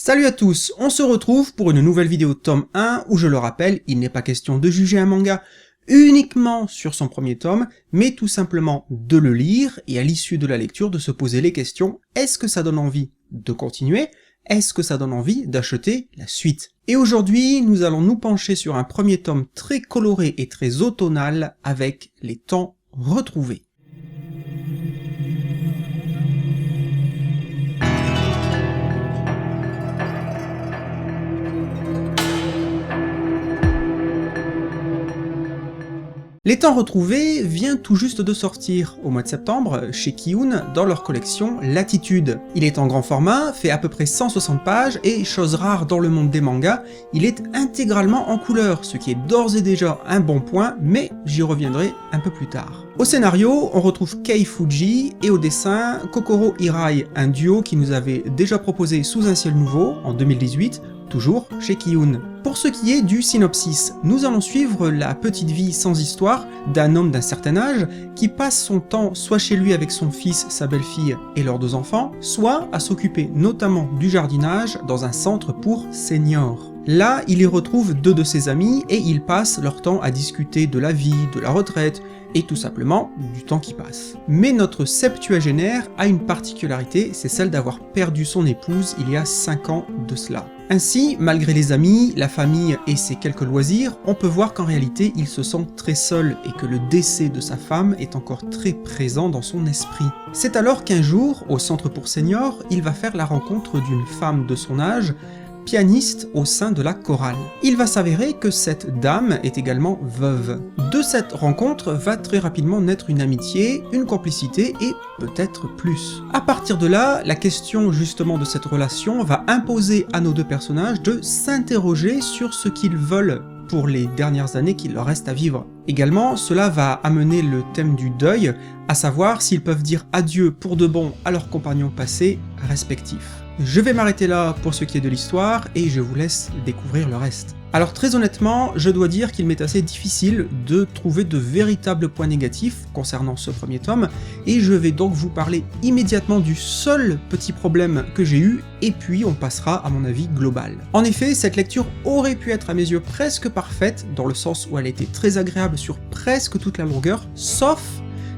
Salut à tous, on se retrouve pour une nouvelle vidéo tome 1 où je le rappelle, il n'est pas question de juger un manga uniquement sur son premier tome, mais tout simplement de le lire et à l'issue de la lecture de se poser les questions, est-ce que ça donne envie de continuer? Est-ce que ça donne envie d'acheter la suite? Et aujourd'hui, nous allons nous pencher sur un premier tome très coloré et très automnal avec les temps retrouvés. Les temps retrouvés vient tout juste de sortir, au mois de septembre, chez Kiun, dans leur collection Latitude. Il est en grand format, fait à peu près 160 pages, et chose rare dans le monde des mangas, il est intégralement en couleur, ce qui est d'ores et déjà un bon point, mais j'y reviendrai un peu plus tard. Au scénario, on retrouve Kei Fuji, et au dessin, Kokoro Hirai, un duo qui nous avait déjà proposé Sous un ciel nouveau, en 2018, toujours chez Kiun. Pour ce qui est du synopsis, nous allons suivre la petite vie sans histoire d'un homme d'un certain âge qui passe son temps soit chez lui avec son fils, sa belle-fille et leurs 2 enfants, soit à s'occuper notamment du jardinage dans un centre pour seniors. Là, il y retrouve 2 de ses amis et ils passent leur temps à discuter de la vie, de la retraite, et tout simplement du temps qui passe. Mais notre septuagénaire a une particularité, c'est celle d'avoir perdu son épouse il y a 5 ans de cela. Ainsi, malgré les amis, la famille et ses quelques loisirs, on peut voir qu'en réalité il se sent très seul et que le décès de sa femme est encore très présent dans son esprit. C'est alors qu'un jour, au centre pour seniors, il va faire la rencontre d'une femme de son âge, pianiste au sein de la chorale. Il va s'avérer que cette dame est également veuve. De cette rencontre va très rapidement naître une amitié, une complicité et peut-être plus. À partir de là, la question justement de cette relation va imposer à nos 2 personnages de s'interroger sur ce qu'ils veulent pour les dernières années qu'il leur reste à vivre. Également, cela va amener le thème du deuil, à savoir s'ils peuvent dire adieu pour de bon à leurs compagnons passés respectifs. Je vais m'arrêter là pour ce qui est de l'histoire et je vous laisse découvrir le reste. Alors très honnêtement, je dois dire qu'il m'est assez difficile de trouver de véritables points négatifs concernant ce premier tome, et je vais donc vous parler immédiatement du seul petit problème que j'ai eu, et puis on passera à mon avis global. En effet, cette lecture aurait pu être à mes yeux presque parfaite, dans le sens où elle était très agréable sur presque toute la longueur, sauf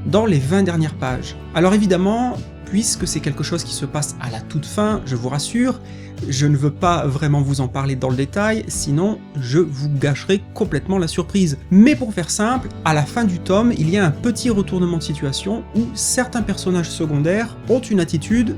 dans les 20 dernières pages. Alors évidemment, puisque c'est quelque chose qui se passe à la toute fin, je vous rassure, je ne veux pas vraiment vous en parler dans le détail, sinon je vous gâcherai complètement la surprise. Mais pour faire simple, à la fin du tome, il y a un petit retournement de situation où certains personnages secondaires ont une attitude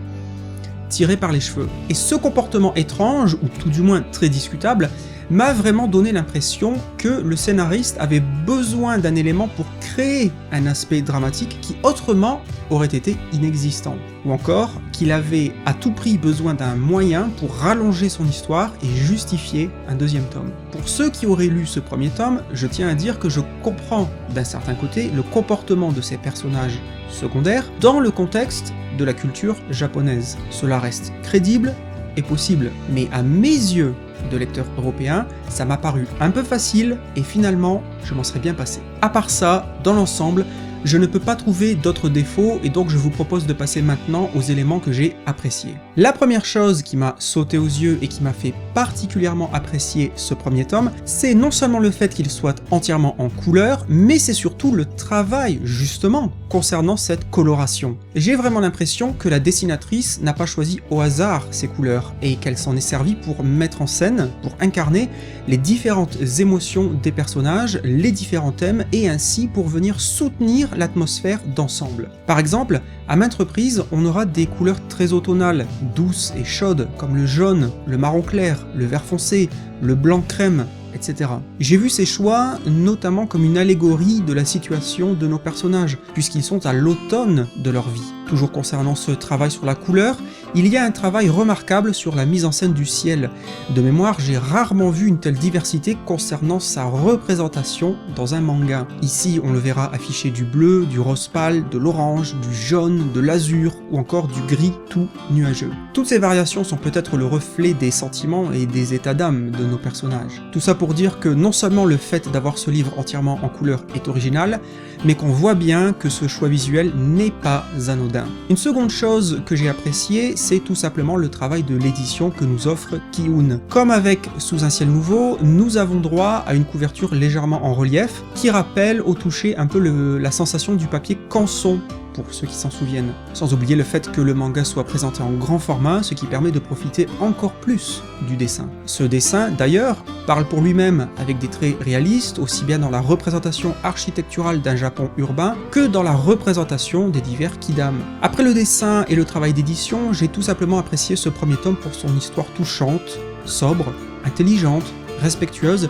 tirée par les cheveux. Et ce comportement étrange, ou tout du moins très discutable, m'a vraiment donné l'impression que le scénariste avait besoin d'un élément pour créer un aspect dramatique qui autrement aurait été inexistant. Ou encore qu'il avait à tout prix besoin d'un moyen pour rallonger son histoire et justifier un 2e tome. Pour ceux qui auraient lu ce premier tome, je tiens à dire que je comprends d'un certain côté le comportement de ces personnages secondaires dans le contexte de la culture japonaise. Cela reste crédible et possible, mais à mes yeux de lecteur européen, ça m'a paru un peu facile et finalement je m'en serais bien passé. À part ça, dans l'ensemble, je ne peux pas trouver d'autres défauts et donc je vous propose de passer maintenant aux éléments que j'ai appréciés. La première chose qui m'a sauté aux yeux et qui m'a fait particulièrement apprécier ce premier tome, c'est non seulement le fait qu'il soit entièrement en couleur, mais c'est surtout le travail, justement, concernant cette coloration. J'ai vraiment l'impression que la dessinatrice n'a pas choisi au hasard ces couleurs, et qu'elle s'en est servie pour mettre en scène, pour incarner les différentes émotions des personnages, les différents thèmes, et ainsi pour venir soutenir l'atmosphère d'ensemble. Par exemple, à maintes reprises, on aura des couleurs très automnales, douces et chaudes, comme le jaune, le marron clair, le vert foncé, le blanc crème, etc. J'ai vu ces choix notamment comme une allégorie de la situation de nos personnages, puisqu'ils sont à l'automne de leur vie. Toujours concernant ce travail sur la couleur, il y a un travail remarquable sur la mise en scène du ciel. De mémoire, j'ai rarement vu une telle diversité concernant sa représentation dans un manga. Ici, on le verra afficher du bleu, du rose pâle, de l'orange, du jaune, de l'azur ou encore du gris tout nuageux. Toutes ces variations sont peut-être le reflet des sentiments et des états d'âme de nos personnages. Tout ça pour dire que non seulement le fait d'avoir ce livre entièrement en couleur est original, mais qu'on voit bien que ce choix visuel n'est pas anodin. Une seconde chose que j'ai appréciée, c'est tout simplement le travail de l'édition que nous offre Ki-hoon. Comme avec Sous un ciel nouveau, nous avons droit à une couverture légèrement en relief, qui rappelle au toucher un peu la sensation du papier canson, pour ceux qui s'en souviennent. Sans oublier le fait que le manga soit présenté en grand format, ce qui permet de profiter encore plus du dessin. Ce dessin, d'ailleurs, parle pour lui-même avec des traits réalistes, aussi bien dans la représentation architecturale d'un Japon urbain, que dans la représentation des divers kidam. Après le dessin et le travail d'édition, j'ai tout simplement apprécié ce premier tome pour son histoire touchante, sobre, intelligente, respectueuse,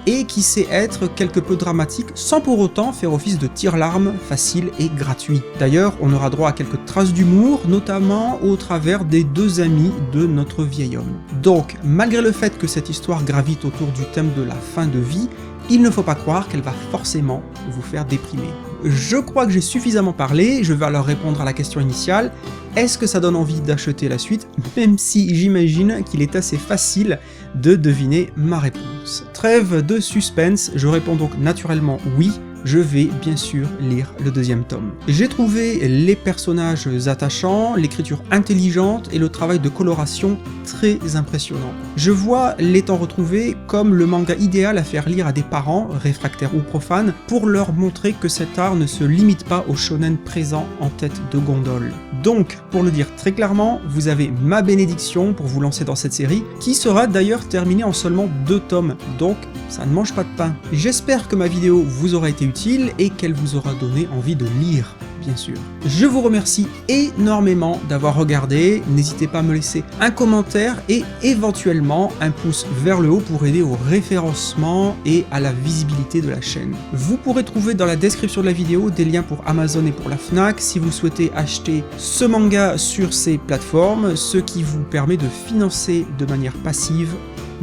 et qui sait être quelque peu dramatique sans pour autant faire office de tire-larme facile et gratuit. D'ailleurs, on aura droit à quelques traces d'humour, notamment au travers des deux amis de notre vieil homme. Donc, malgré le fait que cette histoire gravite autour du thème de la fin de vie, il ne faut pas croire qu'elle va forcément vous faire déprimer. Je crois que j'ai suffisamment parlé, je vais alors répondre à la question initiale. Est-ce que ça donne envie d'acheter la suite? Même si j'imagine qu'il est assez facile de deviner ma réponse. Trêve de suspense, je réponds donc naturellement oui. Je vais bien sûr lire le deuxième tome. J'ai trouvé les personnages attachants, l'écriture intelligente et le travail de coloration très impressionnant. Je vois Les Temps Retrouvés comme le manga idéal à faire lire à des parents, réfractaires ou profanes, pour leur montrer que cet art ne se limite pas au shonen présent en tête de gondole. Donc, pour le dire très clairement, vous avez ma bénédiction pour vous lancer dans cette série, qui sera d'ailleurs terminée en seulement 2 tomes, donc ça ne mange pas de pain. J'espère que ma vidéo vous aura été utile et qu'elle vous aura donné envie de lire, bien sûr. Je vous remercie énormément d'avoir regardé, n'hésitez pas à me laisser un commentaire et éventuellement un pouce vers le haut pour aider au référencement et à la visibilité de la chaîne. Vous pourrez trouver dans la description de la vidéo des liens pour Amazon et pour la Fnac si vous souhaitez acheter ce manga sur ces plateformes, ce qui vous permet de financer de manière passive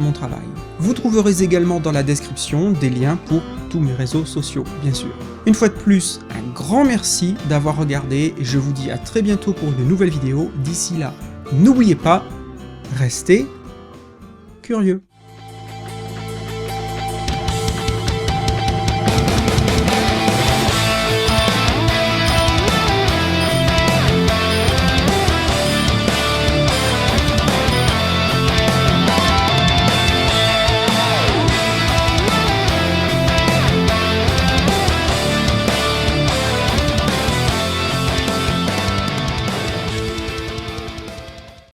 mon travail. Vous trouverez également dans la description des liens pour tous mes réseaux sociaux, bien sûr. Une fois de plus, un grand merci d'avoir regardé, et je vous dis à très bientôt pour une nouvelle vidéo. D'ici là, n'oubliez pas, restez curieux.